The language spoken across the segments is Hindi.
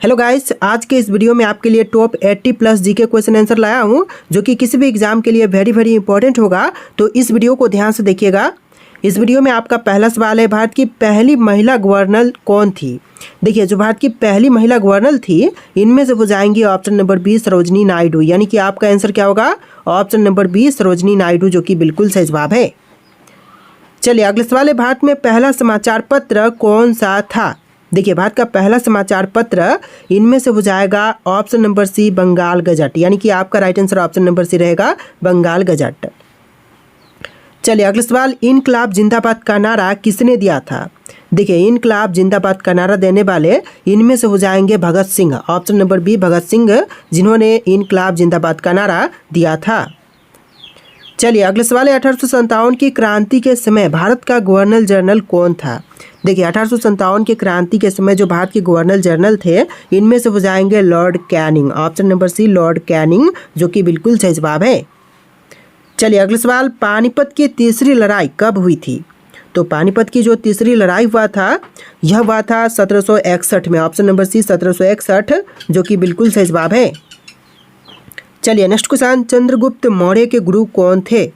हेलो गाइस, आज के इस वीडियो में आपके लिए top 80 plus GK question answer लाया हूं, जो कि किसी भी एग्जाम के लिए वेरी इंपॉर्टेंट होगा। तो इस वीडियो को ध्यान से देखिएगा। इस वीडियो में आपका पहला सवाल है, भारत की पहली महिला गवर्नर कौन थी। देखिए, जो भारत की पहली महिला गवर्नर थी, इनमें से वो जाएंगी option number B Sarojini Naidu. यानी कि आपका आंसर क्या होगा, option number B Sarojini Naidu, जो कि बिल्कुल सही जवाब है। चलिए अगले सवाल है, भारत में पहला समाचार पत्र कौन सा था। देखिए, भारत का पहला समाचार पत्र इनमें से हो जाएगा option number C Bengal gazette. यानी कि आपका right answer option number C रहेगा, बंगाल गजट। चलिए अगला सवाल, इनकलाब जिंदाबाद का नारा किसने दिया था। देखिए, इनकलाब जिंदाबाद का नारा देने वाले इनमें से हो जाएंगे Bhagat Singh. Option number B Bhagat Singh, जिन्होंने इनकलाब जिंदाबाद का नारा दिया था। चलिए अगले सवाल है, 1857 की क्रांति के समय भारत का गवर्नर जनरल कौन था। देखिए, 1857 की क्रांति के समय जो भारत के गवर्नर जनरल थे, इनमें से हो जाएंगे Lord Canning. Option number C Lord Canning, जो कि बिल्कुल सही जवाब है। चलिए अगले सवाल, पानीपत की तीसरी लड़ाई कब हुई थी। तो पानीपत की जो तीसरी लड़ाई हुआ था, यह हुआ था 1761 में। ऑप्शन नंबर सी 1761, जो कि बिल्कुल सही जवाब है। चलिए नेक्स्ट क्वेश्चन, चंद्रगुप्त मौर्य के गुरु कौन थे।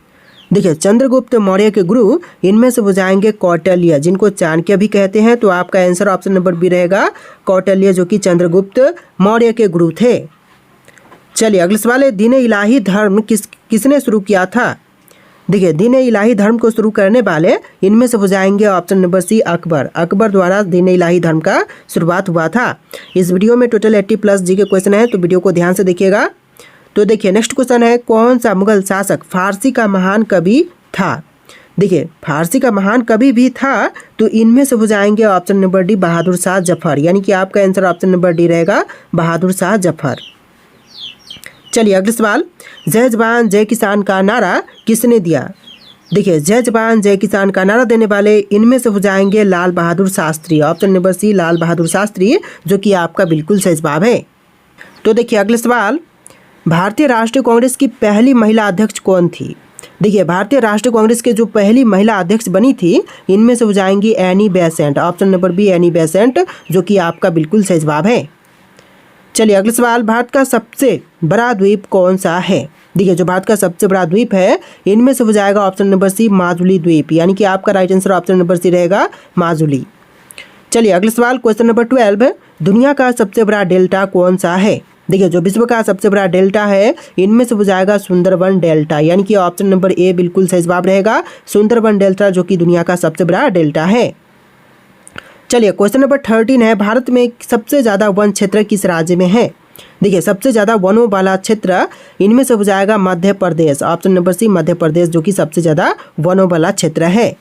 देखिए, चंद्रगुप्त मौर्य के गुरु इनमें से हो जाएंगे कौटिल्य, जिनको चाणक्य भी कहते हैं। तो आपका आंसर ऑप्शन नंबर बी रहेगा, कौटिल्य, जो कि चंद्रगुप्त मौर्य के गुरु थे। चलिए अगले सवाल है, दीन इलाही धर्म किसने शुरू किया था। देखिए, दीन इलाही धर्म को शुरू करने वाले इनमें से हो जाएंगे option number C Akbar. Akbar द्वारा दीन इलाही धर्म का शुरुआत हुआ था। इस वीडियो में टोटल 80 प्लस जी के क्वेश्चन है, तो वीडियो को ध्यान से देखिएगा। तो देखिए नेक्स्ट क्वेश्चन है, कौन सा मुगल शासक फारसी का महान कवि था। देखिए, फारसी का महान कवि भी था, तो इनमें से हो जाएंगे option number D Bahadur Shah Zafar. यानी कि आपका आंसर ऑप्शन नंबर डी रहेगा, बहादुर शाह जफर। चलिए अगले सवाल, जय जवान जय किसान का नारा किसने दिया। देखिए, जय जवान जय किसान का नारा देने वाले इनमें से हो जाएंगे लाल बहादुर शास्त्री। ऑप्शन नंबर सी लाल बहादुर शास्त्री, जो कि आपका बिल्कुल सही जवाब है। तो देखिए अगले सवाल, भारतीय राष्ट्रीय कांग्रेस की पहली महिला अध्यक्ष कौन थी। देखिए, भारतीय राष्ट्रीय कांग्रेस के जो पहली महिला अध्यक्ष बनी थी, इनमें से हो जाएंगी Annie Besant. Option number be Annie Besant, जो कि आपका बिल्कुल सही जवाब है। चलिए अगले सवाल, भारत का सबसे बड़ा द्वीप कौन सा है। देखिए, जो भारत का सबसे बड़ा द्वीप है, इनमें से हो जाएगा ऑप्शन नंबर सी माजुली द्वीप। यानी कि आपका right answer option number C रहेगा, माजुली। चलिए अगले सवाल, क्वेश्चन नंबर 12, दुनिया का सबसे बड़ा डेल्टा कौन सा है। देखिए, जो विश्व का सबसे बड़ा डेल्टा है, इनमें से हो जाएगा सुंदरबन डेल्टा। यानी कि ऑप्शन नंबर ए बिल्कुल सही जवाब रहेगा, सुंदरबन डेल्टा, जो कि दुनिया का सबसे बड़ा डेल्टा है। चलिए क्वेश्चन नंबर 13 है, भारत में सबसे ज़्यादा वन क्षेत्र किस राज्य में है। देखिए, सबसे ज़्यादा वनों वाला क्षेत्र इनमें से हो जाएगा मध्य प्रदेश। ऑप्शन नंबर सी मध्य प्रदेश, जो कि सबसे ज़्यादा वनों वाला क्षेत्र है।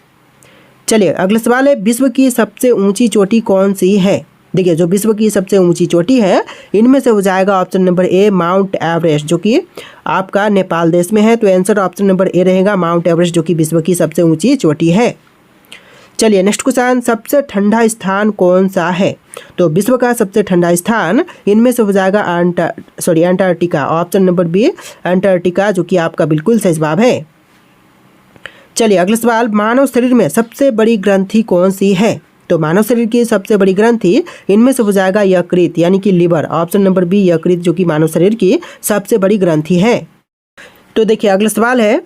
चलिए अगला सवाल है, विश्व की सबसे ऊंची चोटी कौन सी है। देखिए, जो विश्व की सबसे ऊंची चोटी है, इनमें से हो जाएगा ऑप्शन नंबर ए माउंट एवरेस्ट, जो कि आपका नेपाल देश में है। तो आंसर ऑप्शन नंबर ए रहेगा, माउंट एवरेस्ट, जो कि विश्व की सबसे ऊंची चोटी है। चलिए नेक्स्ट क्वेश्चन, सबसे ठंडा स्थान कौन सा है। तो विश्व का सबसे ठंडा स्थान इनमें से हो जाएगा Antarctica. Option number B Antarctica, जो कि आपका बिल्कुल सही जवाब है। चलिए अगला सवाल, मानव शरीर में सबसे बड़ी ग्रंथि कौन सी है। तो मानव शरीर की सबसे बड़ी ग्रंथि इनमें से हो जाएगा यकृत, यानी कि लिवर। ऑप्शन नंबर बी यकृत, जो कि मानव शरीर की सबसे बड़ी ग्रंथि है। तो देखिए अगला सवाल है,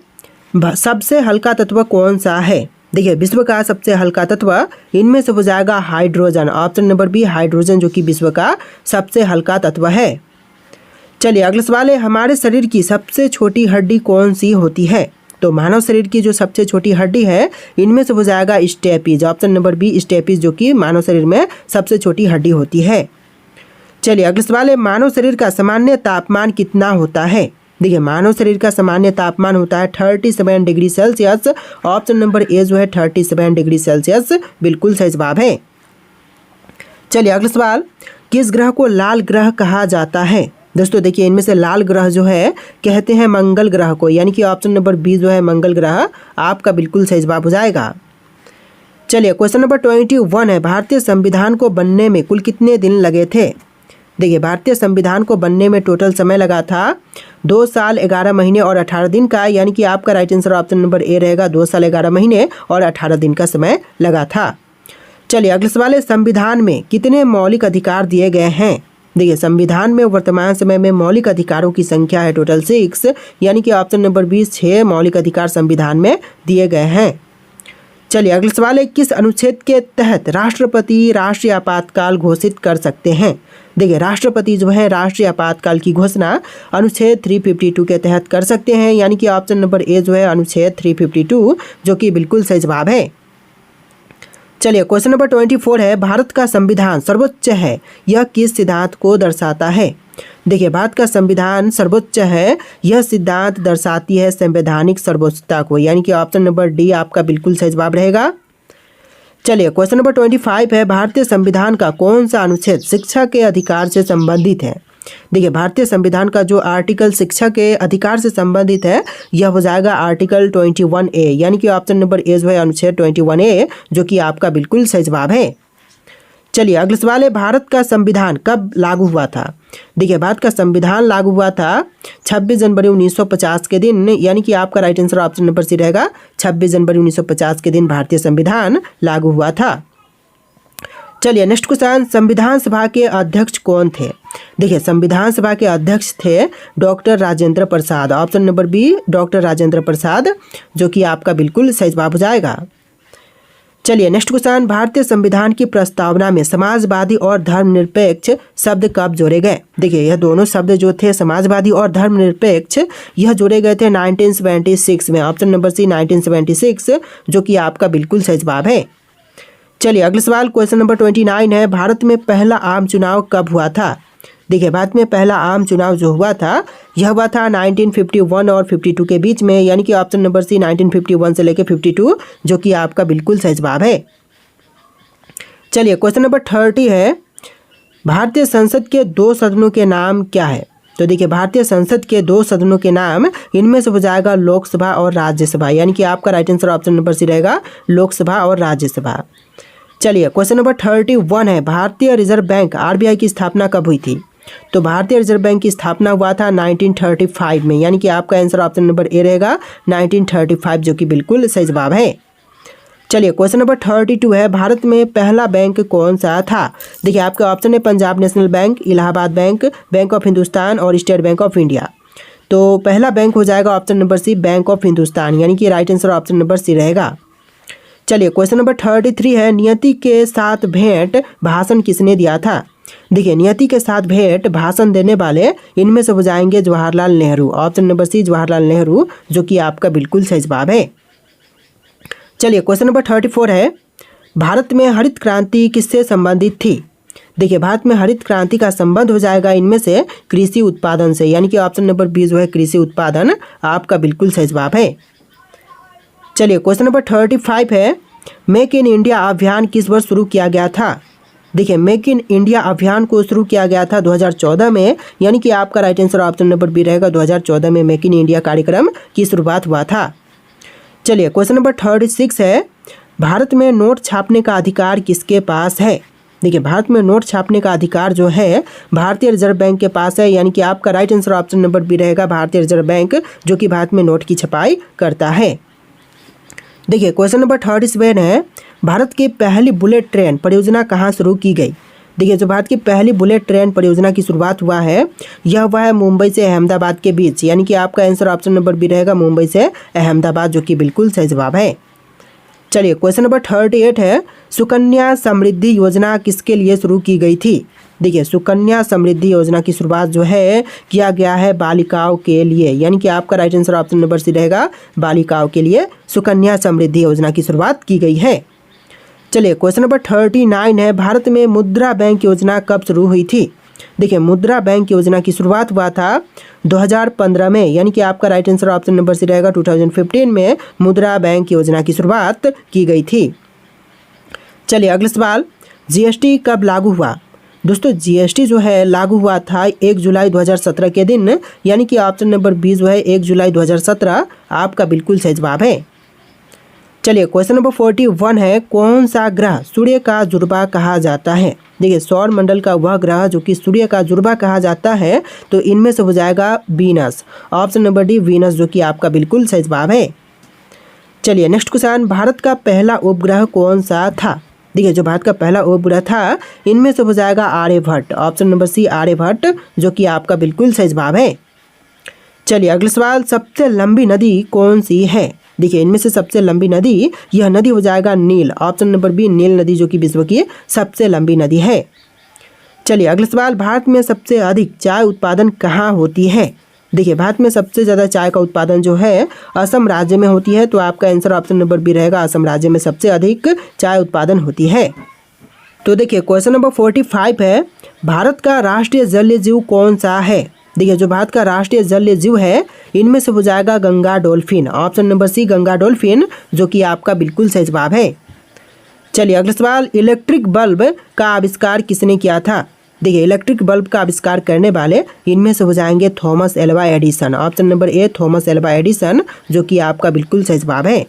सबसे हल्का तत्व कौन सा है। देखिए, विश्व का सबसे हल्का तत्व इनमें से हो जाएगा hydrogen. Option number B hydrogen, जो कि विश्व का सबसे हल्का तत्व है। चलिए अगला सवाल है, हमारे शरीर की सबसे छोटी हड्डी कौन सी होती है। तो मानव शरीर की जो सबसे छोटी हड्डी है, इनमें से हो जाएगा steppes. Option number B steppes, जो कि मानव शरीर में सबसे छोटी हड्डी होती है। चलिए अगला सवाल है, मानव शरीर का सामान्य तापमान कितना होता है। देखिए, मानव शरीर का सामान्य तापमान होता है 37 डिग्री सेल्सियस। ऑप्शन नंबर ए जो है 37 डिग्री सेल्सियस, बिल्कुल सही जवाब है। चलिए अगला सवाल, किस ग्रह को लाल ग्रह कहा जाता है। दोस्तों देखिए, इनमें से लाल ग्रह जो है कहते हैं मंगल ग्रह को। यानी कि ऑप्शन नंबर बी जो है मंगल ग्रह, आपका बिल्कुल सही जवाब हो जाएगा। चलिए क्वेश्चन नंबर 21 है, भारतीय संविधान को बनने में कुल कितने दिन लगे थे। देखिए, भारतीय संविधान को बनने में टोटल समय लगा था 2 साल 11 महीने और 18 दिन का। यानी कि आपका राइट आंसर ऑप्शन नंबर ए रहेगा, 2 साल 11 महीने और 18 दिन का समय लगा था। चलिए अगले सवाल है, संविधान में कितने मौलिक अधिकार दिए गए हैं। देखिए संविधान में वर्तमान समय में मौलिक अधिकारों की संख्या है टोटल 6, यानी कि ऑप्शन नंबर 20 6 मौलिक अधिकार संविधान में दिए गए हैं। चलिए अगला सवाल है, किस अनुच्छेद के तहत राष्ट्रपति राष्ट्रीय आपातकाल घोषित कर सकते हैं? देखिए राष्ट्रपति जो है राष्ट्रीय आपातकाल की घोषणा अनुच्छेद 352 के तहत कर सकते हैं, यानी कि ऑप्शन नंबर ए जो है अनुच्छेद 352 जो कि बिल्कुल सही जवाब है। चलिए क्वेश्चन नंबर 24 है, भारत का संविधान सर्वोच्च है, यह किस सिद्धांत को दर्शाता है? देखिए भारत का संविधान सर्वोच्च है, यह सिद्धांत दर्शाती है संवैधानिक सर्वोच्चता को, यानी कि ऑप्शन नंबर डी आपका बिल्कुल सही जवाब रहेगा। चलिए क्वेश्चन नंबर 25 है, भारतीय संविधान का कौन सा अनुच्छेद शिक्षा के अधिकार से संबंधित है? देखिए भारतीय संविधान का जो आर्टिकल शिक्षा के अधिकार से संबंधित है यह हो जाएगा आर्टिकल 21A, यानी कि ऑप्शन नंबर ए जो है अनुच्छेद 21A जो कि आपका बिल्कुल सही जवाब है। चलिए अगला सवाल है, भारत का संविधान कब लागू हुआ था? देखिए भारत का संविधान लागू हुआ था 26 जनवरी 1950 के दिन, यानी कि आपका right answer option number C रहेगा। 26 जनवरी 1950 के दिन भारतीय संविधान लागू हुआ था। चलिए नेक्स्ट क्वेश्चन, संविधान सभा के अध्यक्ष कौन थे? देखिए संविधान सभा के अध्यक्ष थे doctor Rajendra Prasad, option number B doctor Rajendra Prasad जो कि आपका बिल्कुल सही जवाब हो जाएगा। चलिए नेक्स्ट क्वेश्चन, भारतीय संविधान की प्रस्तावना में समाजवादी और धर्मनिरपेक्ष शब्द कब जोड़े गए? देखिए यह दोनों शब्द जो थे समाजवादी और धर्मनिरपेक्ष यह जोड़े गए थे 1976 में, ऑप्शन नंबर सी 1976 जो कि आपका बिल्कुल सही जवाब है। चलिए अगला सवाल क्वेश्चन नंबर 29 है, भारत में पहला आम चुनाव कब हुआ था? देखिए भारत में पहला आम चुनाव जो हुआ था यह हुआ था 1951 और 52 के बीच में, यानी कि ऑप्शन नंबर सी 1951 से लेकर 52 जो कि आपका बिल्कुल सही जवाब है। चलिए क्वेश्चन नंबर 30 है, भारतीय संसद के 2 सदनों के नाम क्या है? तो देखिए भारतीय संसद के 2 सदनों के नाम इनमें से हो जाएगा लोकसभा और राज्यसभा, यानी कि आपका right answer option number C रहेगा लोकसभा और राज्यसभा। चलिए क्वेश्चन नंबर 31 है, भारतीय रिजर्व बैंक आरबीआई की स्थापना कब हुई थी? तो भारतीय रिजर्व बैंक की स्थापना हुआ था 1935 में, यानी कि आपका आंसर ऑप्शन नंबर ए रहेगा 1935 जो कि बिल्कुल सही जवाब है। चलिए क्वेश्चन नंबर 32 है, भारत में पहला बैंक कौन सा था? देखिए आपके ऑप्शन है Punjab national bank, Allahabad bank, bank of Hindustan और स्टेट बैंक ऑफ इंडिया। तो पहला बैंक हो जाएगा option number C bank of Hindustan, यानी कि right answer option number C रहेगा। चलिए क्वेश्चन नंबर 33 है, नियति के साथ भेंट भाषण किसने दिया था? देखिए नियति के साथ भेंट भाषण देने वाले इनमें से हो जाएंगे Jawaharlal Nehru, option number C Jawaharlal Nehru जो कि आपका बिल्कुल सही जवाब है। चलिए क्वेश्चन नंबर 34 है, भारत में हरित क्रांति किससे संबंधित थी? देखिए भारत में हरित क्रांति का संबंध हो जाएगा इनमें से कृषि उत्पादन से, यानी कि ऑप्शन नंबर बी जो है कृषि उत्पादन आपका बिल्कुल सही जवाब है। चलिए क्वेश्चन नंबर 35 है, मेक इन इंडिया अभियान किस वर्ष शुरू किया गया था? देखिए मेक इन इंडिया अभियान को शुरू किया गया था 2014 में, यानी कि आपका right answer option number B रहेगा 2014 में मेक इन इंडिया कार्यक्रम की शुरुआत हुआ था। चलिए क्वेश्चन नंबर 36 है, भारत में नोट छापने का अधिकार किसके पास है? देखिए भारत में नोट छापने का अधिकार जो है भारतीय रिजर्व बैंक के पास है, यानी कि आपका right answer option number B रहेगा भारतीय रिजर्व बैंक जो कि भारत में नोट की छपाई करता है। देखिए क्वेश्चन नंबर 37 है, भारत की पहली बुलेट ट्रेन परियोजना कहाँ शुरू की गई? देखिए जो भारत की पहली बुलेट ट्रेन परियोजना की शुरुआत हुआ है यह हुआ है मुंबई से अहमदाबाद के बीच, यानी कि आपका आंसर ऑप्शन नंबर बी रहेगा मुंबई से अहमदाबाद जो कि बिल्कुल सही जवाब है। चलिए क्वेश्चन नंबर 38 है, सुकन्या समृद्धि योजना किसके लिए शुरू की गई थी? देखिए सुकन्या समृद्धि योजना की शुरुआत जो है किया गया है बालिकाओं के लिए, यानी कि आपका right answer option number C रहेगा बालिकाओं के लिए सुकन्या समृद्धि योजना की शुरुआत की गई है। चलिए क्वेश्चन नंबर 39 है, भारत में मुद्रा बैंक योजना कब शुरू हुई थी? देखिए मुद्रा बैंक योजना की शुरुआत हुआ था 2015 में, यानी कि आपका right answer option number C रहेगा 2015 में मुद्रा बैंक योजना की शुरुआत की गई थी। चलिए अगला सवाल, जीएसटी कब लागू हुआ? दोस्तों जीएसटी जो है लागू हुआ था 1 जुलाई 2017 के दिन, यानी कि ऑप्शन नंबर बी जो है 1 जुलाई 2017 आपका बिल्कुल सही जवाब है। चलिए क्वेश्चन नंबर 41 है, कौन सा ग्रह सूर्य का जुड़वा कहा जाता है? देखिए सौर मंडल का वह ग्रह जो कि सूर्य का जुड़वा कहा जाता है तो इनमें से हो जाएगा Venus, option number D Venus जो कि आपका बिल्कुल सही जवाब है। चलिए नेक्स्ट क्वेश्चन, भारत का पहला उपग्रह कौन सा था? देखिए जो भारत का पहला उपग्रह था इनमें से हो जाएगा Aryabhata, option number C Aryabhata, जो कि आपका बिल्कुल सही जवाब है। चलिए अगला सवाल, सबसे लंबी नदी कौन सी है? देखिए इनमें से सबसे लंबी नदी, यह नदी हो जाएगा नील, ऑप्शन नंबर बी नील नदी, जो कि विश्व की सबसे लंबी नदी है। चलिए अगला सवाल, भारत में सबसे अधिक चाय उत्पादन कहाँ होती है? देखिए भारत में सबसे ज़्यादा चाय का उत्पादन जो है असम राज्य में होती है, तो आपका आंसर ऑप्शन नंबर बी रहेगा, असम राज्य में सबसे अधिक चाय उत्पादन होती है। तो देखिए क्वेश्चन नंबर 45 है, भारत का राष्ट्रीय जलीय जीव कौन सा है? देखिए जो भारत का राष्ट्रीय जलीय जीव है इनमें से हो जाएगा Ganga dolphin, option number C Ganga dolphin, जो कि आपका बिल्कुल सही जवाब है। चलिए अगला सवाल, इलेक्ट्रिक बल्ब का आविष्कार किसने किया था? देखिए इलेक्ट्रिक बल्ब का आविष्कार करने वाले इनमें से हो जाएंगे Thomas Alva Edison, option number A Thomas Alva Edison, जो कि आपका बिल्कुल सही जवाब है।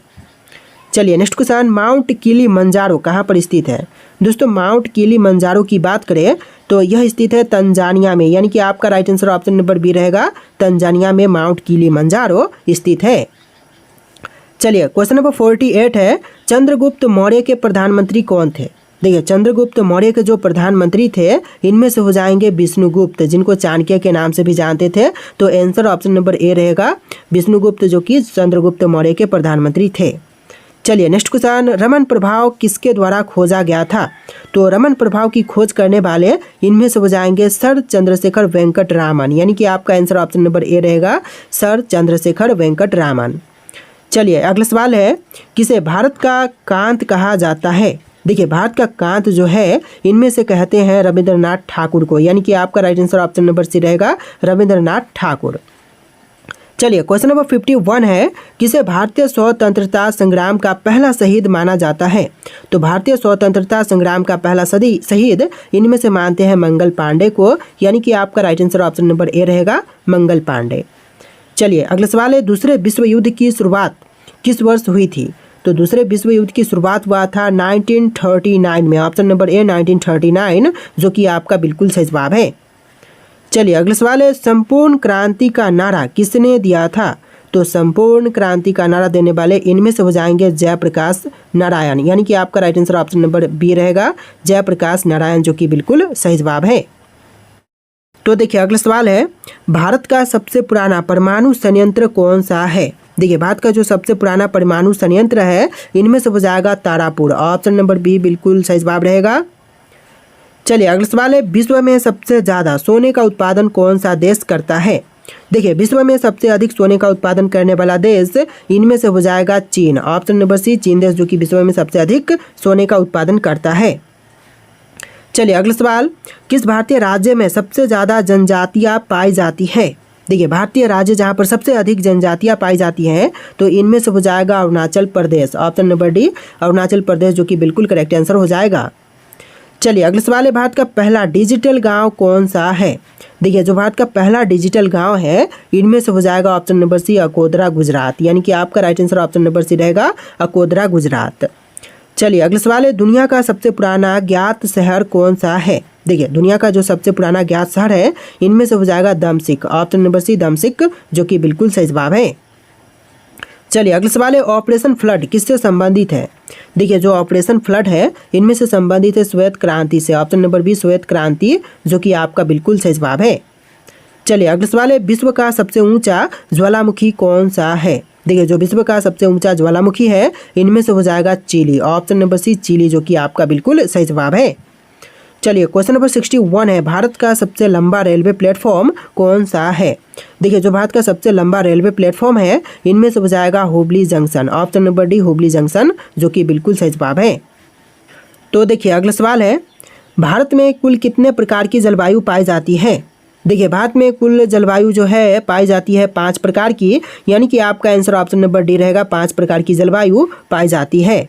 चलिए नेक्स्ट क्वेश्चन, माउंट किलिमंजारो कहाँ पर स्थित है? दोस्तों माउंट किलिमंजारो की बात करें तो यह स्थित है तंजानिया में, यानी कि आपका right answer option number B रहेगा, तंजानिया में माउंट किलिमंजारो स्थित है। चलिए क्वेश्चन नंबर 48 है, चंद्रगुप्त मौर्य के प्रधानमंत्री कौन थे? देखिए चंद्रगुप्त मौर्य के जो प्रधानमंत्री थे इनमें से हो जाएंगे विष्णुगुप्त, जिनको चाणक्य के नाम से भी जानते थे, तो आंसर ऑप्शन नंबर ए रहेगा विष्णुगुप्त, जो कि चंद्रगुप्त मौर्य के प्रधानमंत्री थे। चलिए नेक्स्ट क्वेश्चन, रमन प्रभाव किसके द्वारा खोजा गया था? तो रमन प्रभाव की खोज करने वाले इनमें से हो जाएंगे सर चंद्रशेखर वेंकट रामन, यानी कि आपका आंसर ऑप्शन नंबर ए रहेगा, सर चंद्रशेखर वेंकट रामन। चलिए अगला सवाल है, किसे भारत का कांत कहा जाता है? देखिए भारत का कांत जो है इनमें से कहते हैं रविंद्रनाथ ठाकुर को, यानी कि आपका right answer option number C रहेगा, रविंद्रनाथ ठाकुर। चलिए क्वेश्चन नंबर 51 है, किसे भारतीय स्वतंत्रता संग्राम का पहला शहीद माना जाता है? तो भारतीय स्वतंत्रता संग्राम का पहला शहीद इनमें से मानते हैं मंगल पांडे को, यानी कि आपका राइट आंसर ऑप्शन नंबर ए रहेगा, मंगल पांडे। चलिए अगला सवाल है, दूसरे विश्व युद्ध की शुरुआत किस वर्ष हुई थी? तो दूसरे विश्व युद्ध की शुरुआत हुआ था 1939 में, ऑप्शन नंबर ए 1939, जो कि आपका बिल्कुल सही जवाब है। चलिए अगला सवाल है, संपूर्ण क्रांति का नारा किसने दिया था? तो संपूर्ण क्रांति का नारा देने वाले इनमें से हो जाएंगे जयप्रकाश नारायण, यानी कि आपका right answer option number B रहेगा, जयप्रकाश नारायण, जो कि बिल्कुल सही जवाब है। तो देखिए अगला सवाल है, भारत का सबसे पुराना परमाणु संयंत्र कौन सा है? देखिए भारत का जो सबसे पुराना परमाणु संयंत्र है इनमें से हो जाएगा तारापुर, ऑप्शन नंबर बी बिल्कुल सही जवाब रहेगा। चलिए अगला सवाल है, विश्व में सबसे ज़्यादा सोने का उत्पादन कौन सा देश करता है? देखिए विश्व में सबसे अधिक सोने का उत्पादन करने वाला देश इनमें से हो जाएगा चीन, ऑप्शन नंबर सी चीन देश, जो कि विश्व में सबसे अधिक सोने का उत्पादन करता है। चलिए अगला सवाल, किस भारतीय राज्य में सबसे ज़्यादा जनजातियाँ पाई जाती है? देखिए भारतीय राज्य जहाँ पर सबसे अधिक जनजातियाँ पाई जाती हैं तो इनमें से हो जाएगा Arunachal Pradesh, option number D Arunachal Pradesh, जो कि बिल्कुल करेक्ट आंसर हो जाएगा। चलिए अगला सवाल है, भारत का पहला डिजिटल गांव कौन सा है? देखिए जो भारत का पहला डिजिटल गांव है इनमें से हो जाएगा option number C Akodara Gujarat, यानी कि आपका right answer option number C रहेगा, अकोदरा गुजरात। चलिए अगला सवाल है, दुनिया का सबसे पुराना ज्ञात शहर कौन सा है? देखिए दुनिया का जो सबसे पुराना ज्ञात शहर है इनमें से हो जाएगा दमसिक, ऑप्शन नंबर सी दमसिक, जो कि बिल्कुल सही जवाब है। चलिए अगला सवाल है, ऑपरेशन फ्लड किससे संबंधित है? देखिए जो ऑपरेशन फ्लड है इनमें से संबंधित है श्वेत क्रांति से, ऑप्शन नंबर बी श्वेत क्रांति, जो कि आपका बिल्कुल सही जवाब है। चलिए अगला सवाल है, विश्व का सबसे ऊंचा ज्वालामुखी कौन सा है? देखिए जो विश्व का सबसे ऊंचा ज्वालामुखी है इनमें से हो जाएगा Chile, option number C Chile, जो कि आपका बिल्कुल सही जवाब है। चलिए क्वेश्चन नंबर 61 है, भारत का सबसे लंबा रेलवे प्लेटफॉर्म कौन सा है? देखिए जो भारत का सबसे लंबा रेलवे प्लेटफॉर्म है इनमें से हो जाएगा Hubli junction, option number D Hubli junction, जो कि बिल्कुल सही जवाब है। तो देखिए अगला सवाल है, भारत में कुल कितने प्रकार की जलवायु पाई जाती है? देखिए भारत में कुल जलवायु जो है पाई जाती है 5 प्रकार की, यानी कि आपका आंसर ऑप्शन नंबर डी रहेगा, 5 प्रकार की जलवायु पाई जाती है।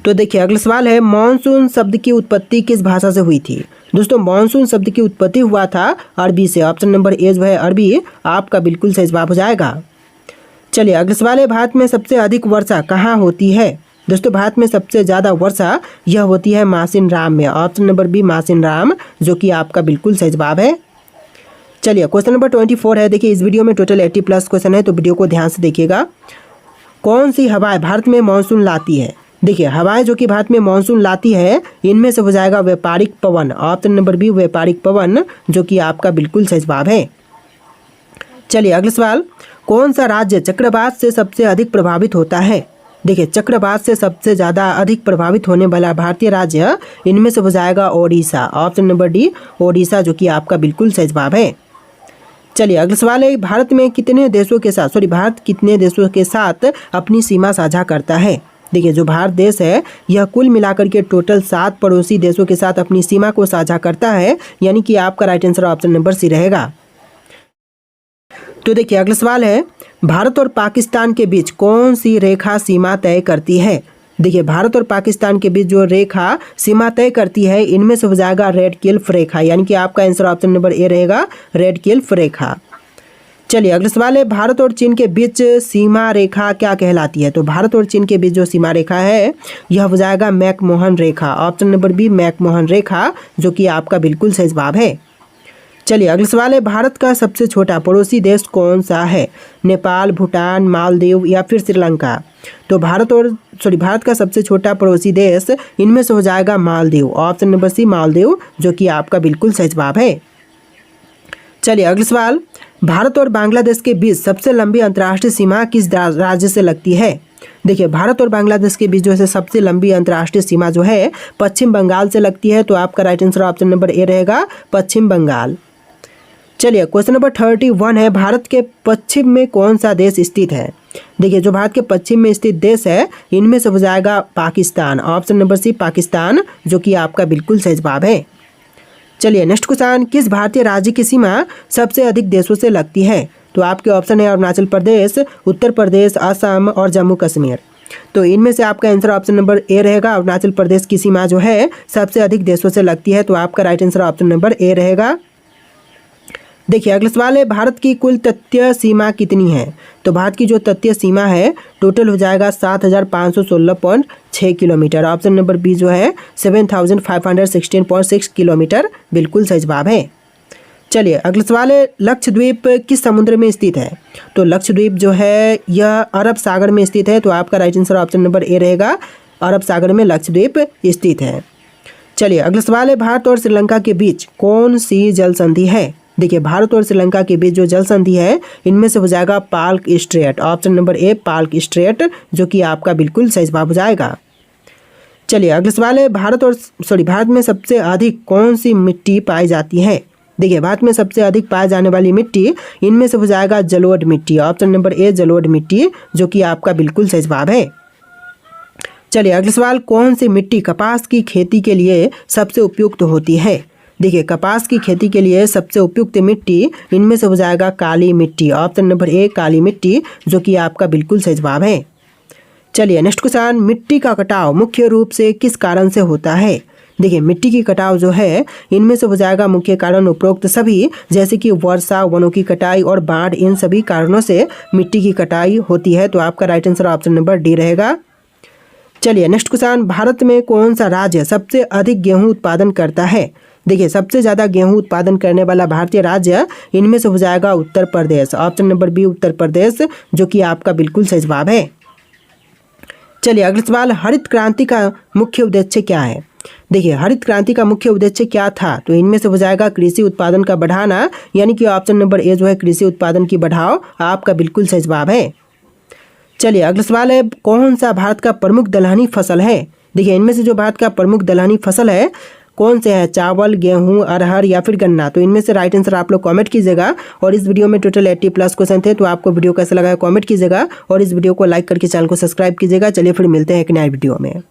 तो देखिए अगला सवाल है, मॉनसून शब्द की उत्पत्ति किस भाषा से हुई थी? दोस्तों मॉनसून शब्द की उत्पत्ति हुआ था अरबी से, ऑप्शन नंबर ए जो है अरबी, आपका बिल्कुल सही जवाब हो जाएगा। चलिए अगला सवाल है, भारत में सबसे अधिक वर्षा कहाँ होती है? दोस्तों भारत में सबसे ज़्यादा वर्षा यह होती है मासिन राम में, ऑप्शन नंबर बी मासिन राम, जो कि आपका बिल्कुल सही जवाब है। चलिए क्वेश्चन नंबर 24 है, देखिए इस वीडियो में टोटल 80+ क्वेश्चन है, तो वीडियो को ध्यान से देखिएगा। कौन सी हवाएं भारत में मानसून लाती है? देखिए हवाएं जो कि भारत में मानसून लाती है, इनमें से हो जाएगा व्यापारिक पवन। ऑप्शन नंबर बी व्यापारिक पवन, जो कि आपका बिल्कुल सही जवाब है। चलिए अगला सवाल, कौन सा राज्य चक्रवात से सबसे अधिक प्रभावित होता है? देखिए चक्रवात से सबसे ज़्यादा अधिक प्रभावित होने वाला भारतीय राज्य इनमें से हो जाएगा Odisha. Option number D Odisha, जो कि आपका बिल्कुल सही जवाब है। चलिए अगला सवाल है, भारत कितने देशों के साथ अपनी सीमा साझा करता है? देखिए जो भारत देश है यह कुल मिलाकर के टोटल 7 पड़ोसी देशों के साथ अपनी सीमा को साझा करता है, यानी कि आपका right answer option number C रहेगा। तो देखिए अगला सवाल है, भारत और पाकिस्तान के बीच कौन सी रेखा सीमा तय करती है? देखिए भारत और पाकिस्तान के बीच जो रेखा सीमा तय करती है, इनमें से हो जाएगा रेड क्लिफ रेखा, यानी कि आपका आंसर ऑप्शन नंबर ए रहेगा, रेड क्लिफ रेखा। चलिए अगला सवाल है, भारत और चीन के बीच सीमा रेखा क्या कहलाती है? तो भारत और चीन के बीच जो सीमा रेखा है यह हो जाएगा मैकमोहन रेखा। ऑप्शन नंबर बी मैकमोहन रेखा, जो कि आपका बिल्कुल सही जवाब है। चलिए अगला सवाल है, भारत का सबसे छोटा पड़ोसी देश कौन सा है? नेपाल, भूटान, मालदीव या फिर श्रीलंका? तो भारत का सबसे छोटा पड़ोसी देश इनमें से हो जाएगा Maldives. Option number C Maldives, जो कि आपका बिल्कुल सही जवाब है। चलिए अगला सवाल, भारत और बांग्लादेश के बीच सबसे लंबी अंतर्राष्ट्रीय सीमा किस राज्य से लगती है? देखिए भारत और बांग्लादेश के बीच जो है सबसे लंबी अंतर्राष्ट्रीय सीमा जो है पश्चिम बंगाल से लगती है, तो आपका राइट आंसर ऑप्शन नंबर ए रहेगा, पश्चिम बंगाल। चलिए क्वेश्चन नंबर 31 है, भारत के पश्चिम में कौन सा देश स्थित है? देखिए जो भारत के पश्चिम में स्थित देश है इनमें से हो जाएगा Pakistan. Option number C Pakistan, जो कि आपका बिल्कुल सही जवाब है। चलिए नेक्स्ट क्वेश्चन, किस भारतीय राज्य की सीमा सबसे अधिक देशों से लगती है? तो आपके ऑप्शन है अरुणाचल प्रदेश, उत्तर प्रदेश, असम और जम्मू कश्मीर। तो इनमें से आपका आंसर ऑप्शन नंबर ए रहेगा, अरुणाचल प्रदेश की सीमा जो है सबसे अधिक देशों से लगती है, तो आपका राइट आंसर ऑप्शन नंबर ए रहेगा। देखिए अगला सवाल है, भारत की कुल तटीय सीमा कितनी है? तो भारत की जो तटीय सीमा है टोटल हो जाएगा 7516.6 किलोमीटर। ऑप्शन नंबर बी जो है 7516.6 किलोमीटर, बिल्कुल सही जवाब है। चलिए अगला सवाल है, लक्षद्वीप किस समुद्र में स्थित है? तो लक्षद्वीप जो है यह अरब सागर में स्थित है, तो आपका राइट आंसर ऑप्शन नंबर ए रहेगा, अरब सागर में लक्षद्वीप स्थित है। चलिए अगला सवाल है, भारत और श्रीलंका के बीच कौन सी जल संधि है? देखिए भारत और श्रीलंका के बीच जो जल संधि है इनमें से हो जाएगा पाल्क स्ट्रेट। ऑप्शन नंबर ए पाल्क स्ट्रेट, जो कि आपका बिल्कुल सही जवाब हो जाएगा। चलिए अगला सवाल है, भारत में सबसे अधिक कौन सी मिट्टी पाई जाती है? देखिए भारत में सबसे अधिक पाए जाने वाली मिट्टी इनमें से हो जाएगा जलोढ़ मिट्टी। ऑप्शन नंबर ए जलोढ़ मिट्टी, जो कि आपका बिल्कुल सही जवाब है। चलिए अगला सवाल, कौन सी मिट्टी कपास की खेती के लिए सबसे उपयुक्त होती है? देखिए कपास की खेती के लिए सबसे उपयुक्त मिट्टी इनमें से हो जाएगा काली मिट्टी। ऑप्शन नंबर ए काली मिट्टी, जो कि आपका बिल्कुल सही जवाब है। चलिए नेक्स्ट क्वेश्चन, मिट्टी का कटाव मुख्य रूप से किस कारण से होता है? देखिए मिट्टी की कटाव जो है इनमें से हो जाएगा मुख्य कारण उपरोक्त सभी, जैसे कि वर्षा, वनों की कटाई और बाढ़, इन सभी कारणों से मिट्टी की कटाई होती है, तो आपका right answer option number D रहेगा। चलिए नेक्स्ट क्वेश्चन, भारत में कौन सा राज्य सबसे अधिक गेहूं उत्पादन करता है? देखिए सबसे ज़्यादा गेहूं उत्पादन करने वाला भारतीय राज्य इनमें से हो जाएगा Uttar Pradesh. Option number B Uttar Pradesh, जो कि आपका बिल्कुल सही जवाब है। चलिए अगला सवाल, हरित क्रांति का मुख्य उद्देश्य क्या है? देखिए हरित क्रांति का मुख्य उद्देश्य क्या था? तो इनमें से हो जाएगा कृषि उत्पादन का बढ़ाना, यानी कि ऑप्शन नंबर ए जो है कृषि उत्पादन की बढ़ाओ, आपका बिल्कुल सही जवाब है। चलिए अगला सवाल है, कौन सा भारत का प्रमुख दलहनी फसल है? देखिए इनमें से जो भारत का प्रमुख दलहनी फसल है कौन से हैं? चावल, गेहूं, अरहर या फिर गन्ना? तो इनमें से राइट आंसर आप लोग कमेंट कीजिएगा। और इस वीडियो में टोटल 80+ क्वेश्चन थे, तो आपको वीडियो कैसा लगा कमेंट कीजिएगा और इस वीडियो को लाइक करके चैनल को सब्सक्राइब कीजिएगा। चलिए फिर मिलते हैं एक नए वीडियो में।